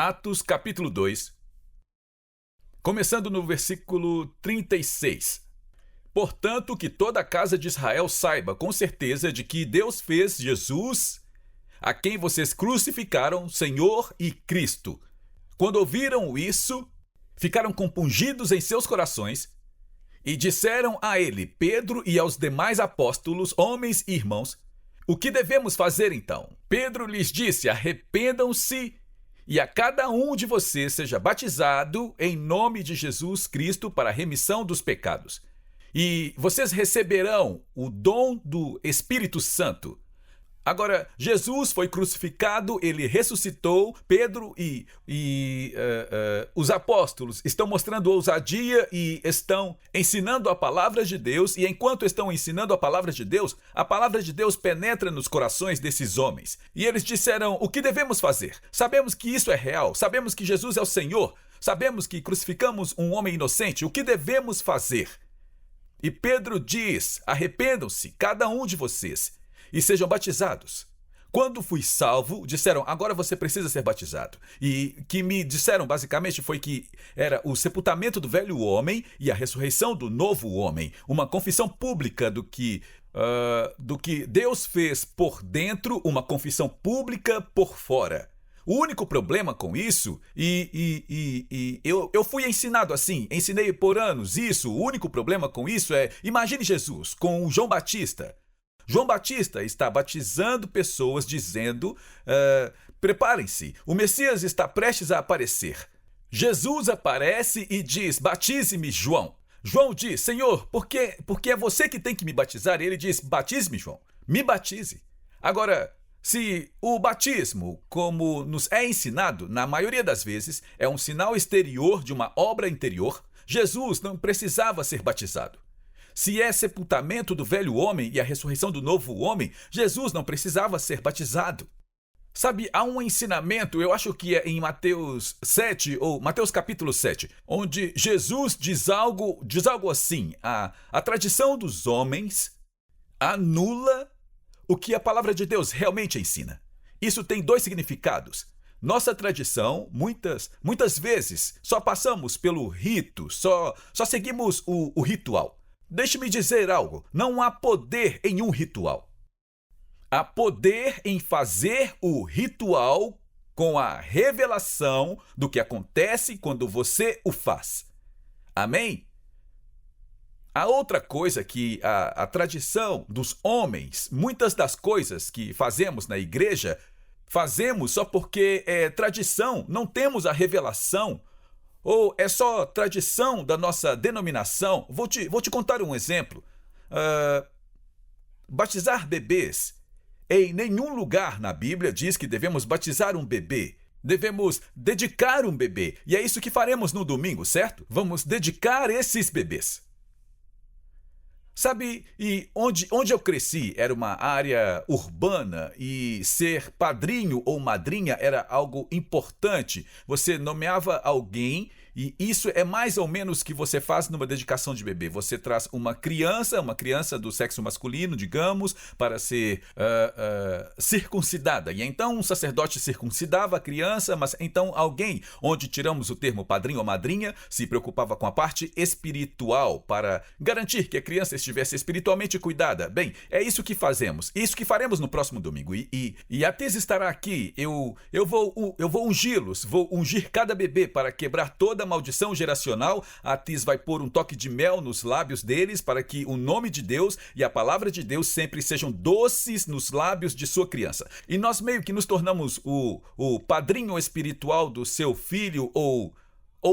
Atos capítulo 2, começando no versículo 36. Portanto, que toda a casa de Israel saiba com certeza de que Deus fez Jesus, a quem vocês crucificaram, Senhor e Cristo. Quando ouviram isso, ficaram compungidos em seus corações e disseram a ele, Pedro e aos demais apóstolos, homens e irmãos, o que devemos fazer então? Pedro lhes disse, arrependam-se e a cada um de vocês seja batizado em nome de Jesus Cristo para a remissão dos pecados. E vocês receberão o dom do Espírito Santo. Agora, Jesus foi crucificado, ele ressuscitou. Pedro e os apóstolos estão mostrando ousadia e estão ensinando a palavra de Deus. E enquanto estão ensinando a palavra de Deus penetra nos corações desses homens. E eles disseram, o que devemos fazer? Sabemos que isso é real, sabemos que Jesus é o Senhor, sabemos que crucificamos um homem inocente. O que devemos fazer? E Pedro diz, arrependam-se, cada um de vocês, e sejam batizados. Quando fui salvo, disseram, agora você precisa ser batizado. E que me disseram basicamente foi que era o sepultamento do velho homem e a ressurreição do novo homem. Uma confissão pública do que Deus fez por dentro, uma confissão pública por fora. O único problema com isso, eu fui ensinado assim, ensinei por anos isso, o único problema com isso é, imagine Jesus com o João Batista. João Batista está batizando pessoas dizendo, preparem-se, o Messias está prestes a aparecer. Jesus aparece e diz, batize-me, João. João diz, Senhor, porque é você que tem que me batizar? E ele diz, batize-me, João, me batize. Agora, se o batismo, como nos é ensinado, na maioria das vezes, é um sinal exterior de uma obra interior, Jesus não precisava ser batizado. Se é sepultamento do velho homem e a ressurreição do novo homem, Jesus não precisava ser batizado. Sabe, há um ensinamento, eu acho que é em Mateus 7, ou Mateus capítulo 7, onde Jesus diz algo assim, a tradição dos homens anula o que a palavra de Deus realmente ensina. Isso tem dois significados. Nossa tradição, muitas vezes, só passamos pelo rito, só seguimos o ritual. Deixe-me dizer algo, não há poder em um ritual. Há poder em fazer o ritual com a revelação do que acontece quando você o faz. Amém? A outra coisa que a tradição dos homens, muitas das coisas que fazemos na igreja, fazemos só porque é tradição, não temos a revelação, ou é só tradição da nossa denominação. Vou te contar um exemplo. Batizar bebês. Em nenhum lugar na Bíblia diz que devemos batizar um bebê. Devemos dedicar um bebê. E é isso que faremos no domingo, certo? Vamos dedicar esses bebês. Sabe, e onde eu cresci era uma área urbana e ser padrinho ou madrinha era algo importante. Você nomeava alguém e isso é mais ou menos o que você faz numa dedicação de bebê. Você traz uma criança do sexo masculino, digamos, para ser circuncidada. E então um sacerdote circuncidava a criança, mas então alguém, onde tiramos o termo padrinho ou madrinha, se preocupava com a parte espiritual para garantir que a criança estivesse espiritualmente cuidada. Bem, é isso que fazemos. Isso que faremos no próximo domingo. E a Tis estará aqui. Eu vou ungí-los. Vou ungir cada bebê para quebrar toda a maldição geracional. A Tis vai pôr um toque de mel nos lábios deles para que o nome de Deus e a palavra de Deus sempre sejam doces nos lábios de sua criança. E nós meio que nos tornamos o padrinho espiritual do seu filho ou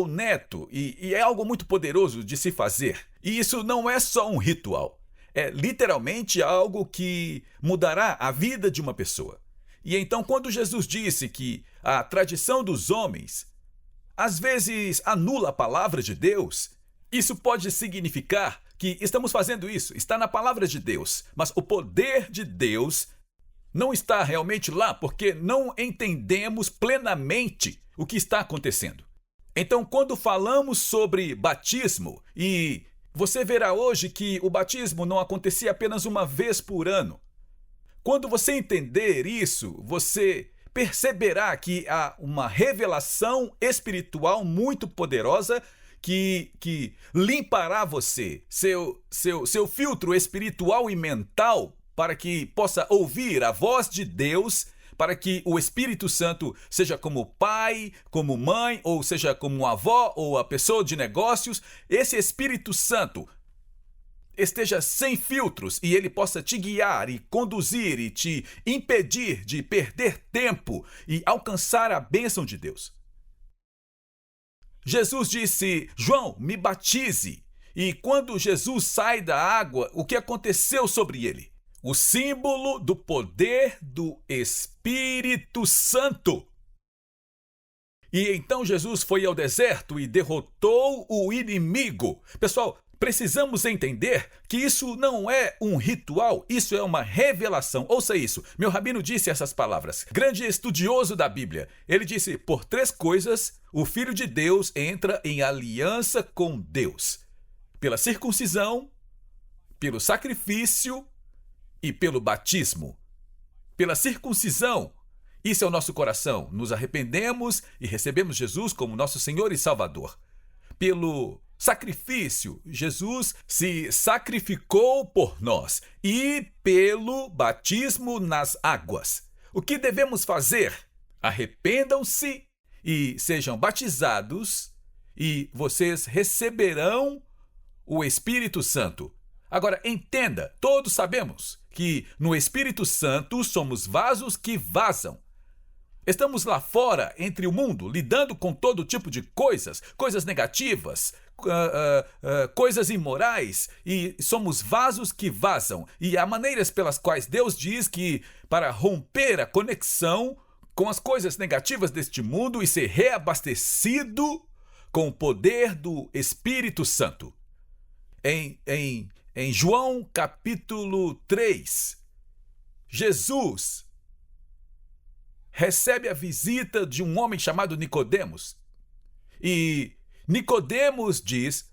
neto, e é algo muito poderoso de se fazer. E isso não é só um ritual, é literalmente algo que mudará a vida de uma pessoa. E então, quando Jesus disse que a tradição dos homens às vezes anula a palavra de Deus, isso pode significar que estamos fazendo isso, está na palavra de Deus, mas o poder de Deus não está realmente lá porque não entendemos plenamente o que está acontecendo. Então, quando falamos sobre batismo, e você verá hoje que o batismo não acontecia apenas uma vez por ano. Quando você entender isso, você perceberá que há uma revelação espiritual muito poderosa que limpará você, seu filtro espiritual e mental, para que possa ouvir a voz de Deus, para que o Espírito Santo, seja como pai, como mãe, ou seja como avó, ou a pessoa de negócios, esse Espírito Santo esteja sem filtros e ele possa te guiar e conduzir e te impedir de perder tempo e alcançar a bênção de Deus. Jesus disse: João, me batize. E quando Jesus sai da água, o que aconteceu sobre ele? O símbolo do poder do Espírito Santo. E então Jesus foi ao deserto e derrotou o inimigo. Pessoal, precisamos entender que isso não é um ritual, isso é uma revelação. Ouça isso, meu rabino disse essas palavras. Grande estudioso da Bíblia. Ele disse: por 3 coisas, o Filho de Deus entra em aliança com Deus. Pela circuncisão, pelo sacrifício e pelo batismo. Pela circuncisão, isso é o nosso coração. Nos arrependemos e recebemos Jesus como nosso Senhor e Salvador. Pelo sacrifício, Jesus se sacrificou por nós. E pelo batismo nas águas. O que devemos fazer? Arrependam-se e sejam batizados, e vocês receberão o Espírito Santo. Agora, entenda, todos sabemos que no Espírito Santo somos vasos que vazam. Estamos lá fora, entre o mundo, lidando com todo tipo de coisas negativas, coisas imorais, e somos vasos que vazam. E há maneiras pelas quais Deus diz que para romper a conexão com as coisas negativas deste mundo e ser reabastecido com o poder do Espírito Santo. Em João capítulo 3, Jesus recebe a visita de um homem chamado Nicodemos. E Nicodemos diz: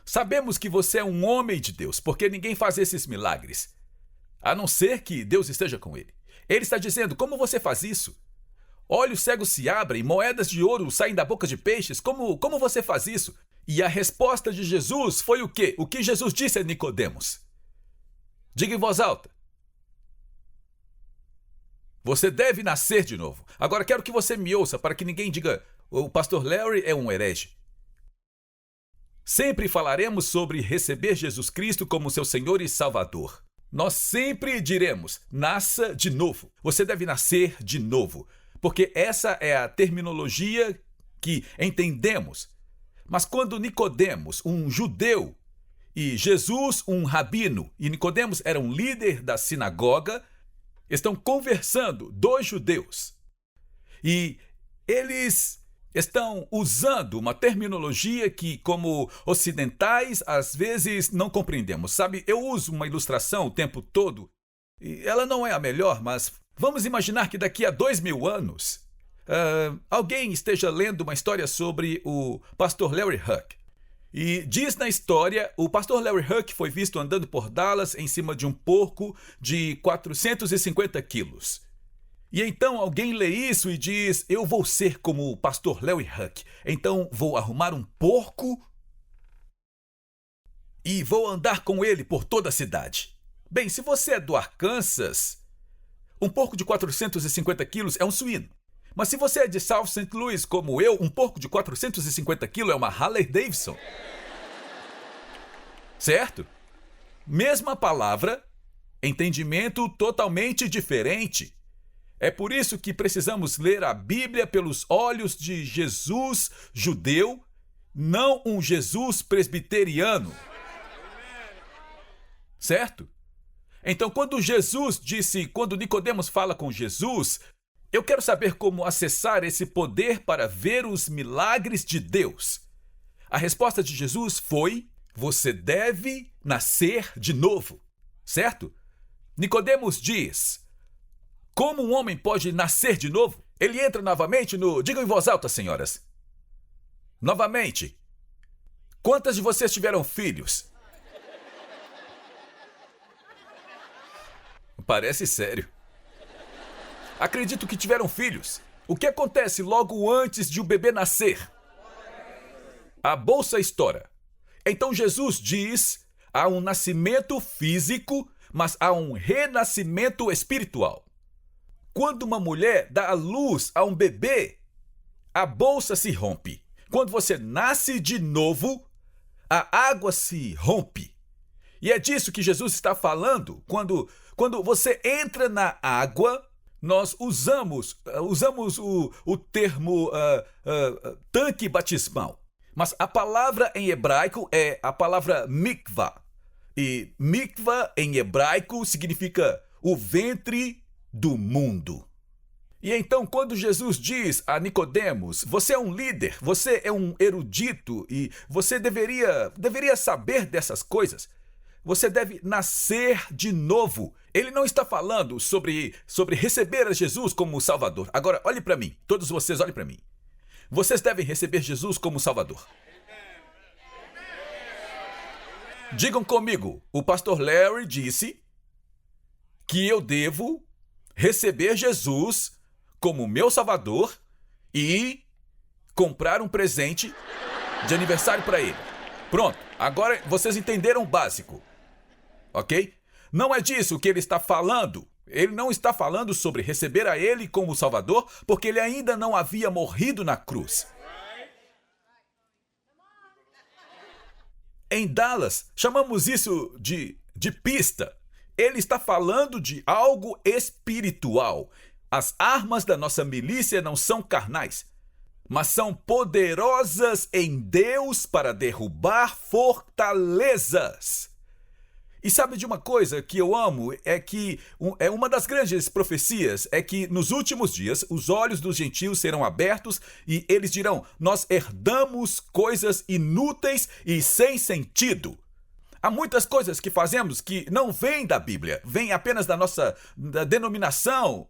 sabemos que você é um homem de Deus, porque ninguém faz esses milagres, a não ser que Deus esteja com ele. Ele está dizendo: como você faz isso? Olhos cegos se abrem, moedas de ouro saem da boca de peixes. Como você faz isso? E a resposta de Jesus foi o quê? O que Jesus disse a Nicodemos? Diga em voz alta. Você deve nascer de novo. Agora quero que você me ouça para que ninguém diga: o pastor Larry é um herege. Sempre falaremos sobre receber Jesus Cristo como seu Senhor e Salvador. Nós sempre diremos: nasça de novo. Você deve nascer de novo. Porque essa é a terminologia que entendemos. Mas quando Nicodemos, um judeu, e Jesus, um rabino, e Nicodemos era um líder da sinagoga, estão conversando, 2 judeus. E eles estão usando uma terminologia que, como ocidentais, às vezes não compreendemos. Sabe, eu uso uma ilustração o tempo todo, e ela não é a melhor, mas vamos imaginar que daqui a 2000 anos, alguém esteja lendo uma história sobre o pastor Larry Huck. E diz na história, o pastor Larry Huck foi visto andando por Dallas em cima de um porco de 450 quilos. E então alguém lê isso e diz: eu vou ser como o pastor Larry Huck. Então vou arrumar um porco e vou andar com ele por toda a cidade. Bem, se você é do Arkansas, um porco de 450 quilos é um suíno. Mas se você é de South St. Louis, como eu, um porco de 450 quilos é uma Harley Davidson. Certo? Mesma palavra, entendimento totalmente diferente. É por isso que precisamos ler a Bíblia pelos olhos de Jesus judeu, não um Jesus presbiteriano. Certo? Então, quando Nicodemos fala com Jesus, eu quero saber como acessar esse poder para ver os milagres de Deus. A resposta de Jesus foi: você deve nascer de novo. Certo? Nicodemos diz: como um homem pode nascer de novo? Ele entra novamente no... Digam em voz alta, senhoras. Novamente. Quantas de vocês tiveram filhos? Parece sério. Acredito que tiveram filhos. O que acontece logo antes de o bebê nascer? A bolsa estoura. Então Jesus diz: há um nascimento físico, mas há um renascimento espiritual. Quando uma mulher dá à luz a um bebê, a bolsa se rompe. Quando você nasce de novo, a água se rompe. E é disso que Jesus está falando. Quando você entra na água, nós usamos o termo tanque batismal. Mas a palavra em hebraico é a palavra mikvah. E mikvah em hebraico significa o ventre do mundo. E então, quando Jesus diz a Nicodemos: você é um líder, você é um erudito e você deveria saber dessas coisas. Você deve nascer de novo. Ele não está falando sobre receber a Jesus como Salvador. Agora, olhe para mim. Todos vocês, olhem para mim. Vocês devem receber Jesus como Salvador. Digam comigo, o pastor Larry disse que eu devo receber Jesus como meu Salvador e comprar um presente de aniversário para ele. Pronto, agora vocês entenderam o básico, ok? Não é disso que ele está falando. Ele não está falando sobre receber a ele como Salvador, porque ele ainda não havia morrido na cruz. Em Dallas, chamamos isso de pista. Ele está falando de algo espiritual. As armas da nossa milícia não são carnais, mas são poderosas em Deus para derrubar fortalezas. E sabe de uma coisa que eu amo? É que uma das grandes profecias é que nos últimos dias os olhos dos gentios serão abertos e eles dirão: nós herdamos coisas inúteis e sem sentido. Há muitas coisas que fazemos que não vêm da Bíblia, vêm apenas da nossa denominação.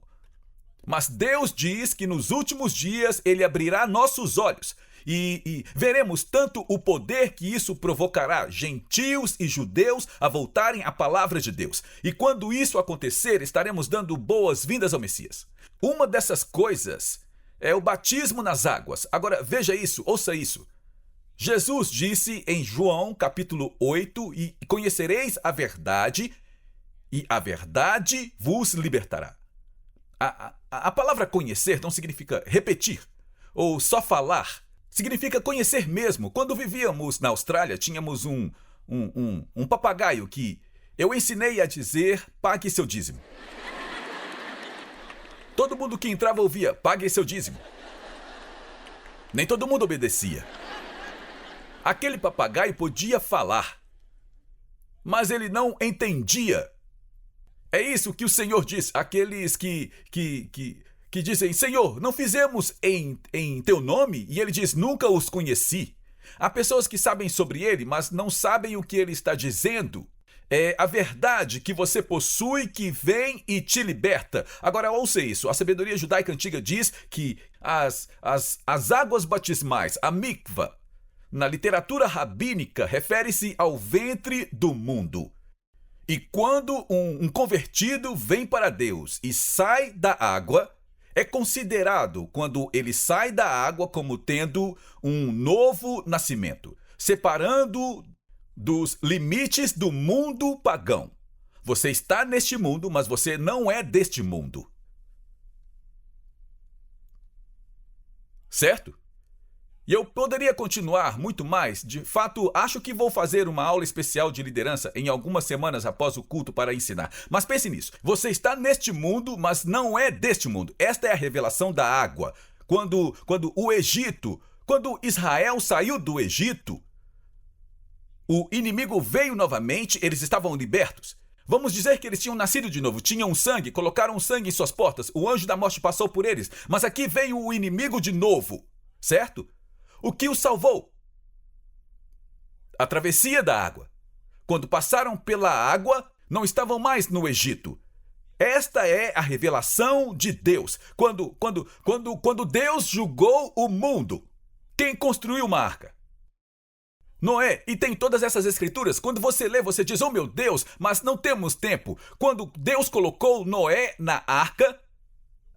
Mas Deus diz que nos últimos dias Ele abrirá nossos olhos e veremos tanto o poder que isso provocará gentios e judeus a voltarem à palavra de Deus. E quando isso acontecer, estaremos dando boas-vindas ao Messias. Uma dessas coisas é o batismo nas águas. Agora veja isso, ouça isso. Jesus disse em João capítulo 8, e conhecereis a verdade, e a verdade vos libertará. A palavra conhecer não significa repetir ou só falar. Significa conhecer mesmo. Quando vivíamos na Austrália, tínhamos um papagaio que eu ensinei a dizer: pague seu dízimo. Todo mundo que entrava ouvia: pague seu dízimo. Nem todo mundo obedecia. Aquele papagaio podia falar, mas ele não entendia. É isso que o Senhor diz. Aqueles que dizem: Senhor, não fizemos em teu nome? E ele diz: nunca os conheci. Há pessoas que sabem sobre ele, mas não sabem o que ele está dizendo. É a verdade que você possui que vem e te liberta. Agora ouça isso. A sabedoria judaica antiga diz que as águas batismais, a mikvah, na literatura rabínica, refere-se ao ventre do mundo. E quando um convertido vem para Deus e sai da água, é considerado, quando ele sai da água, como tendo um novo nascimento, separando dos limites do mundo pagão. Você está neste mundo, mas você não é deste mundo. Certo? E eu poderia continuar muito mais. De fato, acho que vou fazer uma aula especial de liderança em algumas semanas após o culto para ensinar. Mas pense nisso. Você está neste mundo, mas não é deste mundo. Esta é a revelação da água. Quando Israel saiu do Egito, o inimigo veio novamente, eles estavam libertos. Vamos dizer que eles tinham nascido de novo, tinham sangue, colocaram sangue em suas portas, o anjo da morte passou por eles, mas aqui veio o inimigo de novo, certo? O que os salvou? A travessia da água. Quando passaram pela água, não estavam mais no Egito. Esta é a revelação de Deus. Quando Deus julgou o mundo, quem construiu uma arca? Noé. E tem todas essas escrituras. Quando você lê, você diz: oh meu Deus, mas não temos tempo. Quando Deus colocou Noé na arca,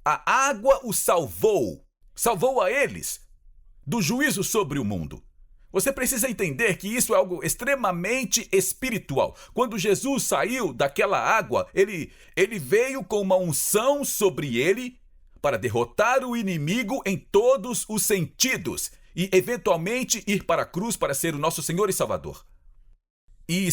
a água os salvou. Salvou a eles do juízo sobre o mundo. Você precisa entender que isso é algo extremamente espiritual. Quando Jesus saiu daquela água, ele veio com uma unção sobre ele para derrotar o inimigo em todos os sentidos e, eventualmente, ir para a cruz para ser o nosso Senhor e Salvador. E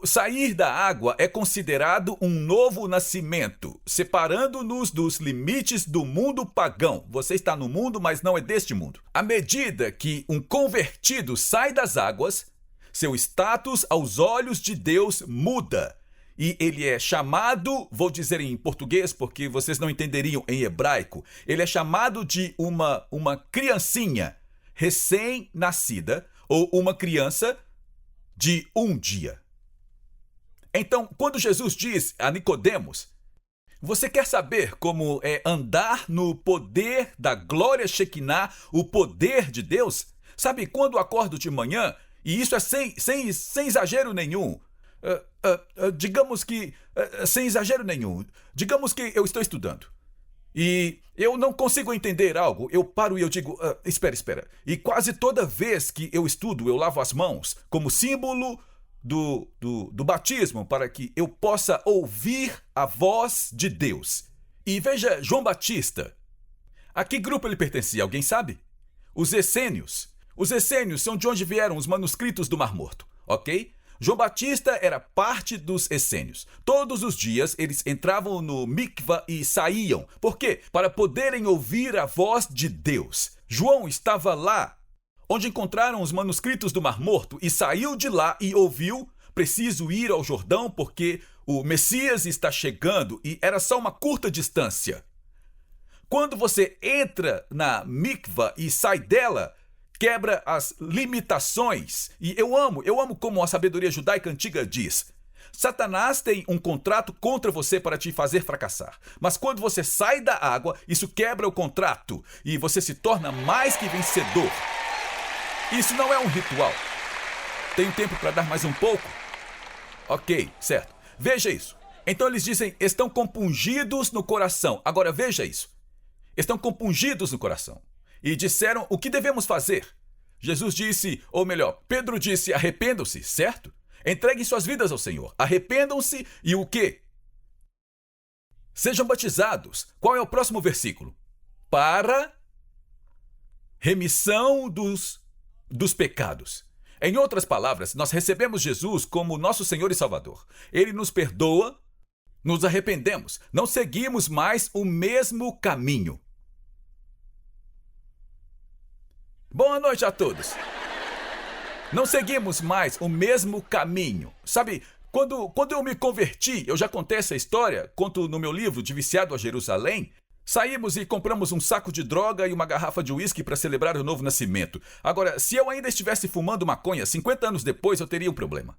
sair da água é considerado um novo nascimento, separando-nos dos limites do mundo pagão. Você está no mundo, mas não é deste mundo. À medida que um convertido sai das águas, seu status aos olhos de Deus muda. E ele é chamado, vou dizer em português porque vocês não entenderiam em hebraico, ele é chamado de uma criancinha recém-nascida ou uma criança de um dia. Então, quando Jesus diz a Nicodemos, você quer saber como é andar no poder da glória Shekinah, o poder de Deus? Sabe, quando acordo de manhã, e isso é sem exagero nenhum, digamos que eu estou estudando e eu não consigo entender algo, eu paro e eu digo, espera. E quase toda vez que eu estudo, eu lavo as mãos como símbolo do batismo para que eu possa ouvir a voz de Deus. E veja João Batista. A que grupo ele pertencia? Alguém sabe? Os essênios. Os essênios são de onde vieram os manuscritos do Mar Morto, ok? João Batista era parte dos essênios. Todos os dias eles entravam no mikvah e saíam. Por quê? Para poderem ouvir a voz de Deus. João estava lá, onde encontraram os manuscritos do Mar Morto e saiu de lá e ouviu: preciso ir ao Jordão porque o Messias está chegando, e era só uma curta distância. Quando você entra na mikvah e sai dela, quebra as limitações. E eu amo como a sabedoria judaica antiga diz: Satanás tem um contrato contra você para te fazer fracassar. Mas quando você sai da água, isso quebra o contrato e você se torna mais que vencedor. Isso não é um ritual. Tenho tempo para dar mais um pouco? Ok, certo. Veja isso. Então eles dizem: estão compungidos no coração. Agora veja isso. Estão compungidos no coração. E disseram: o que devemos fazer? Jesus disse, ou melhor, Pedro disse: arrependam-se, certo? Entreguem suas vidas ao Senhor. Arrependam-se e o quê? Sejam batizados. Qual é o próximo versículo? Para remissão dos pecados. Em outras palavras, nós recebemos Jesus como nosso Senhor e Salvador. Ele nos perdoa, nos arrependemos, não seguimos mais o mesmo caminho. Boa noite a todos. Não seguimos mais o mesmo caminho. Sabe, quando eu me converti, eu já contei essa história, conto no meu livro De Viciado a Jerusalém. Saímos e compramos um saco de droga e uma garrafa de uísque para celebrar o novo nascimento. Agora, se eu ainda estivesse fumando maconha 50 anos depois, eu teria um problema.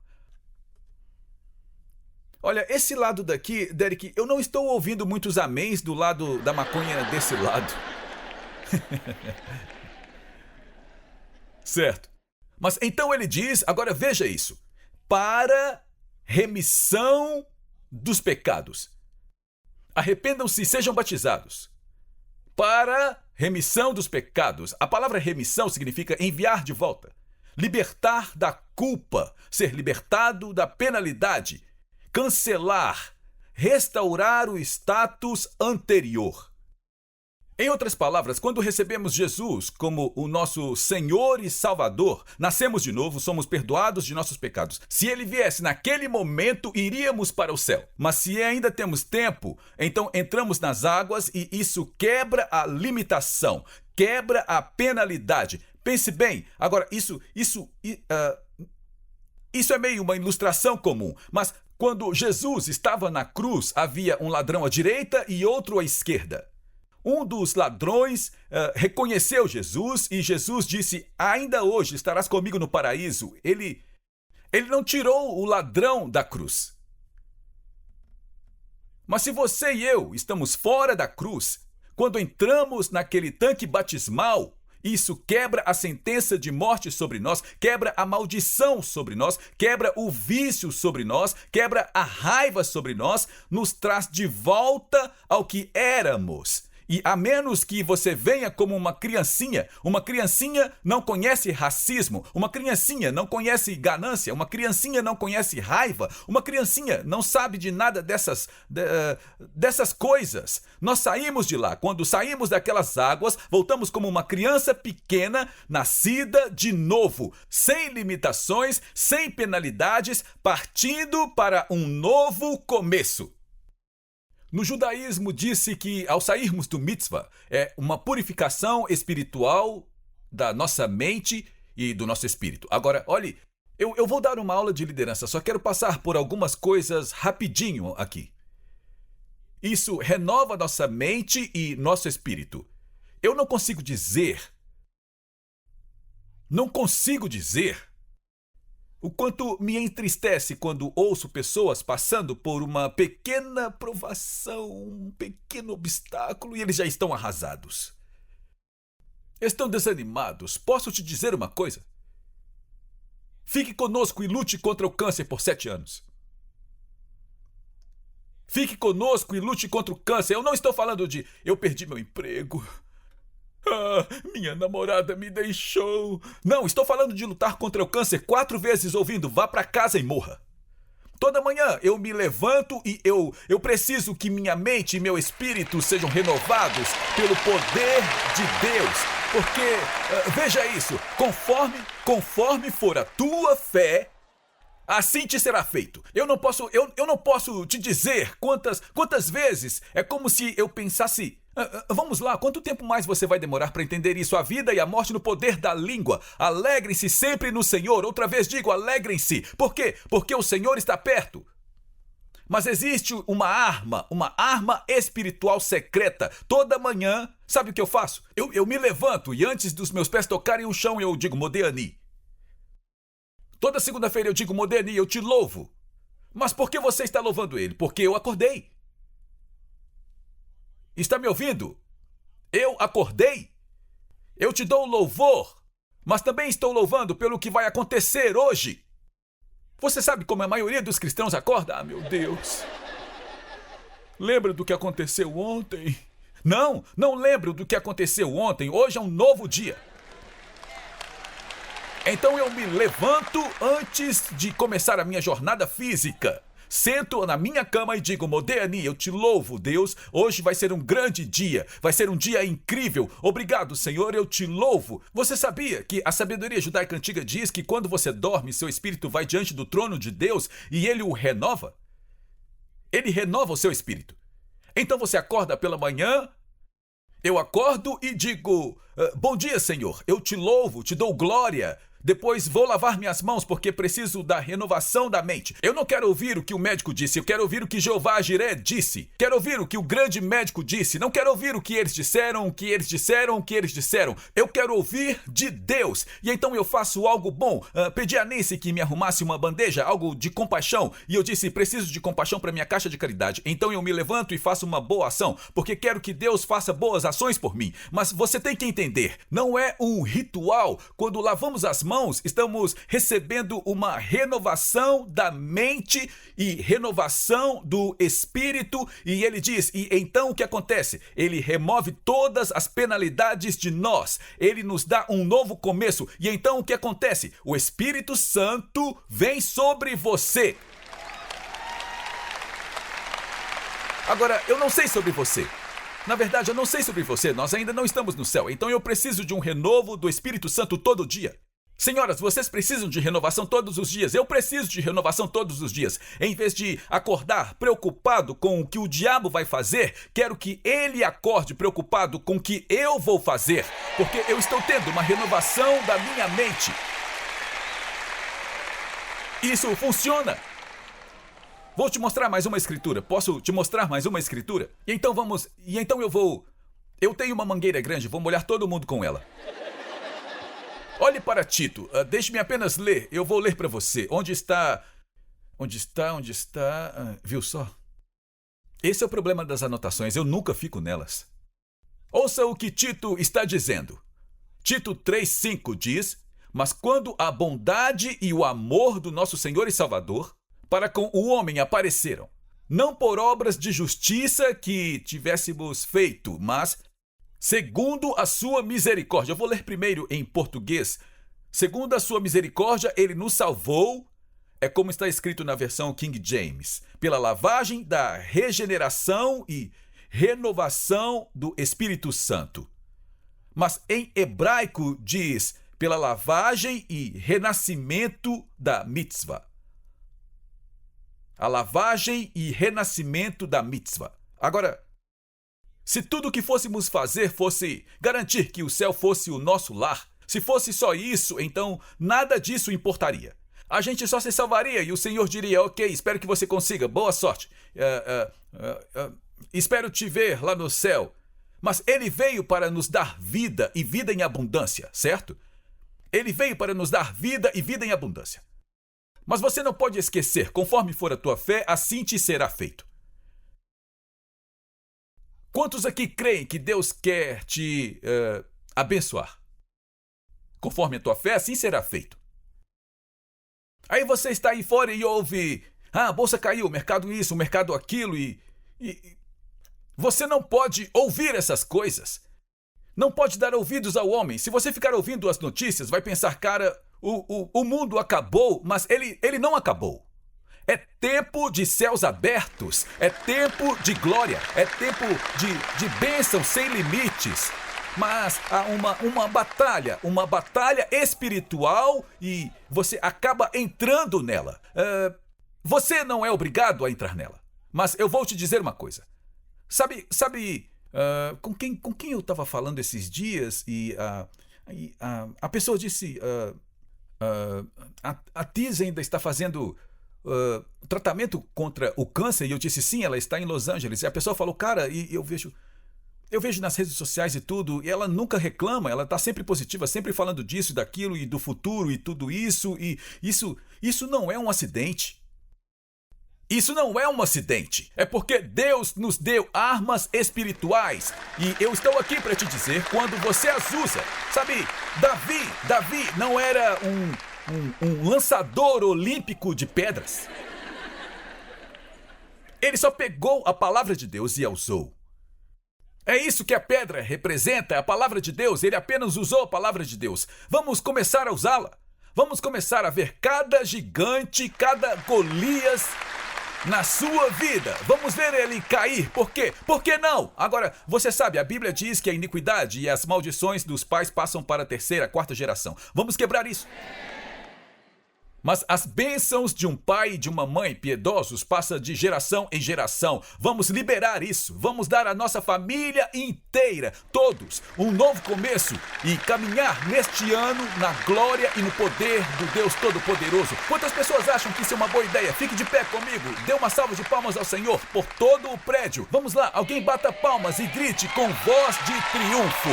Olha, esse lado daqui, Derek, eu não estou ouvindo muitos améns do lado da maconha desse lado. Certo. Mas então ele diz, agora veja isso: para remissão dos pecados. Arrependam-se e sejam batizados. Para remissão dos pecados. A palavra remissão significa enviar de volta. Libertar da culpa. Ser libertado da penalidade. Cancelar. Restaurar o status anterior. Em outras palavras, quando recebemos Jesus como o nosso Senhor e Salvador, nascemos de novo, somos perdoados de nossos pecados. Se ele viesse naquele momento, iríamos para o céu. Mas se ainda temos tempo, então entramos nas águas e isso quebra a limitação, quebra a penalidade. Pense bem, agora isso é meio uma ilustração comum, mas quando Jesus estava na cruz, havia um ladrão à direita e outro à esquerda. Um dos ladrões reconheceu Jesus e Jesus disse: ainda hoje estarás comigo no paraíso. Ele não tirou o ladrão da cruz. Mas se você e eu estamos fora da cruz, quando entramos naquele tanque batismal Isso quebra a sentença de morte sobre nós, quebra a maldição sobre nós, quebra o vício sobre nós, quebra a raiva sobre nós, nos traz de volta ao que éramos. E a menos que você venha como uma criancinha não conhece racismo, uma criancinha não conhece ganância, uma criancinha não conhece raiva, uma criancinha não sabe de nada dessas coisas. Nós saímos de lá. Quando saímos daquelas águas, voltamos como uma criança pequena, nascida de novo, sem limitações, sem penalidades, partindo para um novo começo. No judaísmo disse que ao sairmos do mitzvah é uma purificação espiritual da nossa mente e do nosso espírito. Agora, olhe, eu vou dar uma aula de liderança, só quero passar por algumas coisas rapidinho aqui. Isso renova nossa mente e nosso espírito. Eu não consigo dizer o quanto me entristece quando ouço pessoas passando por uma pequena provação, um pequeno obstáculo e eles já estão arrasados. Estão desanimados. Posso te dizer uma coisa? Fique conosco e lute contra o câncer por 7 anos. Fique conosco e lute contra o câncer. Eu não estou falando de eu perdi meu emprego. Minha namorada me deixou. Não, estou falando de lutar contra o câncer 4 vezes ouvindo vá para casa e morra. Toda manhã eu me levanto e eu preciso que minha mente e meu espírito sejam renovados pelo poder de Deus. Porque, veja isso, conforme for a tua fé, assim te será feito. Eu não posso te dizer quantas vezes é como se eu pensasse... Vamos lá, quanto tempo mais você vai demorar para entender isso? A vida e a morte no poder da língua. Alegrem-se sempre no Senhor. Outra vez digo, alegrem-se. Por quê? Porque o Senhor está perto. Mas existe uma arma espiritual secreta. Toda manhã, sabe o que eu faço? Eu me levanto e antes dos meus pés tocarem o chão, eu digo, Modéani. Toda segunda-feira eu digo, Modéani, eu te louvo. Mas por que você está louvando ele? Porque eu acordei. Está me ouvindo? Eu acordei. Eu te dou louvor, mas também estou louvando pelo que vai acontecer hoje. Você sabe como a maioria dos cristãos acorda? Ah, meu Deus. Lembra do que aconteceu ontem? Não lembro do que aconteceu ontem. Hoje é um novo dia. Então eu me levanto antes de começar a minha jornada física. Sento na minha cama e digo, Modéani, eu te louvo, Deus. Hoje vai ser um grande dia. Vai ser um dia incrível. Obrigado, Senhor, eu te louvo. Você sabia que a sabedoria judaica antiga diz que quando você dorme, seu espírito vai diante do trono de Deus e ele o renova? Ele renova o seu espírito. Então você acorda pela manhã, eu acordo e digo, bom dia, Senhor. Eu te louvo, te dou glória. Depois vou lavar minhas mãos porque preciso da renovação da mente. Eu não quero ouvir o que o médico disse, eu quero ouvir o que Jeová Jiré disse. Quero ouvir o que o grande médico disse. Não quero ouvir o que eles disseram, o que eles disseram, o que eles disseram. Eu quero ouvir de Deus. E então eu faço algo bom. Pedi a Nancy que me arrumasse uma bandeja, algo de compaixão. E eu disse, preciso de compaixão para minha caixa de caridade. Então eu me levanto e faço uma boa ação, porque quero que Deus faça boas ações por mim. Mas você tem que entender, não é um ritual. Quando lavamos as mãos, estamos recebendo uma renovação da mente e renovação do espírito. E ele diz, e então o que acontece? Ele remove todas as penalidades de nós. Ele nos dá um novo começo. E então o que acontece? O Espírito Santo vem sobre você. Agora, eu não sei sobre você. Na verdade, eu não sei sobre você. Nós ainda não estamos no céu. Então eu preciso de um renovo do Espírito Santo todo dia. Senhoras, vocês precisam de renovação todos os dias. Eu preciso de renovação todos os dias. Em vez de acordar preocupado com o que o diabo vai fazer, quero que ele acorde preocupado com o que eu vou fazer. Porque eu estou tendo uma renovação da minha mente. Isso funciona. Vou te mostrar mais uma escritura. Posso te mostrar mais uma escritura? E então eu tenho uma mangueira grande, vou molhar todo mundo com ela. Olhe para Tito. Deixe-me apenas ler. Eu vou ler para você. Onde está? Viu só? Esse é o problema das anotações. Eu nunca fico nelas. Ouça o que Tito está dizendo. Tito 3,5 diz: mas quando a bondade e o amor do nosso Senhor e Salvador para com o homem apareceram, não por obras de justiça que tivéssemos feito, mas segundo a sua misericórdia. Eu vou ler primeiro em português. Segundo a sua misericórdia, ele nos salvou, é como está escrito na versão King James, pela lavagem da regeneração e renovação do Espírito Santo. Mas em hebraico diz pela lavagem e renascimento da mitzvah. A lavagem e renascimento da mitzvah. Agora, se tudo o que fôssemos fazer fosse garantir que o céu fosse o nosso lar, se fosse só isso, então nada disso importaria. A gente só se salvaria e o Senhor diria: ok, espero que você consiga, boa sorte. Espero te ver lá no céu. Mas ele veio para nos dar vida e vida em abundância, certo? Ele veio para nos dar vida e vida em abundância. Mas você não pode esquecer, conforme for a tua fé, assim te será feito. Quantos aqui creem que Deus quer te abençoar? Conforme a tua fé, assim será feito. Aí você está aí fora e ouve: a bolsa caiu, o mercado isso, o mercado aquilo, e você não pode ouvir essas coisas. Não pode dar ouvidos ao homem. Se você ficar ouvindo as notícias, vai pensar: cara, o mundo acabou, mas ele não acabou. É tempo de céus abertos, é tempo de glória, é tempo de bênção sem limites. Mas há uma batalha espiritual e você acaba entrando nela. Você não é obrigado a entrar nela. Mas eu vou te dizer uma coisa. Sabe com quem eu estava falando esses dias e a pessoa disse: a Tiz ainda está fazendo tratamento contra o câncer, e eu disse: sim, ela está em Los Angeles. E a pessoa falou: cara, e eu vejo nas redes sociais e tudo, e ela nunca reclama, ela está sempre positiva, sempre falando disso e daquilo e do futuro e tudo isso, e isso não é um acidente. Isso não é um acidente. É porque Deus nos deu armas espirituais. E eu estou aqui para te dizer, quando você as usa. Sabe, Davi não era um lançador olímpico de pedras. Ele só pegou a palavra de Deus e a usou. É isso que a pedra representa, a palavra de Deus. Ele apenas usou a palavra de Deus. Vamos começar a usá-la. Vamos começar a ver cada gigante, cada Golias na sua vida. Vamos ver ele cair. Por quê? Por que não? Agora, você sabe, a Bíblia diz que a iniquidade e as maldições dos pais passam para a terceira, quarta geração. Vamos quebrar isso. Mas as bênçãos de um pai e de uma mãe piedosos passam de geração em geração. Vamos liberar isso. Vamos dar à nossa família inteira, todos, um novo começo e caminhar neste ano na glória e no poder do Deus Todo-Poderoso. Quantas pessoas acham que isso é uma boa ideia? Fique de pé comigo. Dê uma salva de palmas ao Senhor por todo o prédio. Vamos lá, alguém bata palmas e grite com voz de triunfo.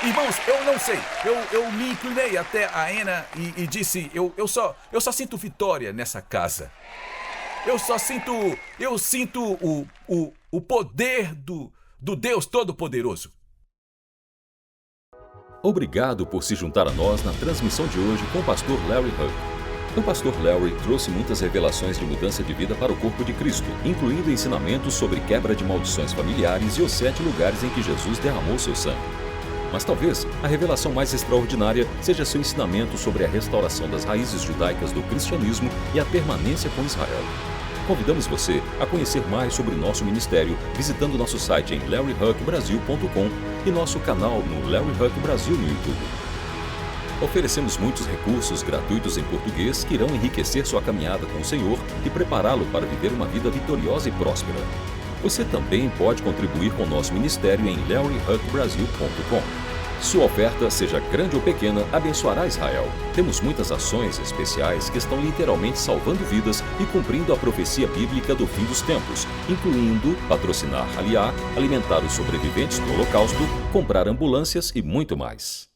Irmãos, eu não sei, eu me inclinei até a Ana e disse: eu só sinto vitória nessa casa. Eu sinto o poder do Deus Todo-Poderoso. Obrigado por se juntar a nós na transmissão de hoje com o pastor Larry Huck. O pastor Larry trouxe muitas revelações de mudança de vida para o corpo de Cristo, incluindo ensinamentos sobre quebra de maldições familiares e os 7 lugares em que Jesus derramou seu sangue. Mas talvez a revelação mais extraordinária seja seu ensinamento sobre a restauração das raízes judaicas do cristianismo e a permanência com Israel. Convidamos você a conhecer mais sobre o nosso ministério visitando nosso site em larryhuckbrasil.com e nosso canal no Larry Huck Brasil no YouTube. Oferecemos muitos recursos gratuitos em português que irão enriquecer sua caminhada com o Senhor e prepará-lo para viver uma vida vitoriosa e próspera. Você também pode contribuir com o nosso ministério em larryhuckbrasil.com. Sua oferta, seja grande ou pequena, abençoará Israel. Temos muitas ações especiais que estão literalmente salvando vidas e cumprindo a profecia bíblica do fim dos tempos, incluindo patrocinar Aliá, alimentar os sobreviventes do Holocausto, comprar ambulâncias e muito mais.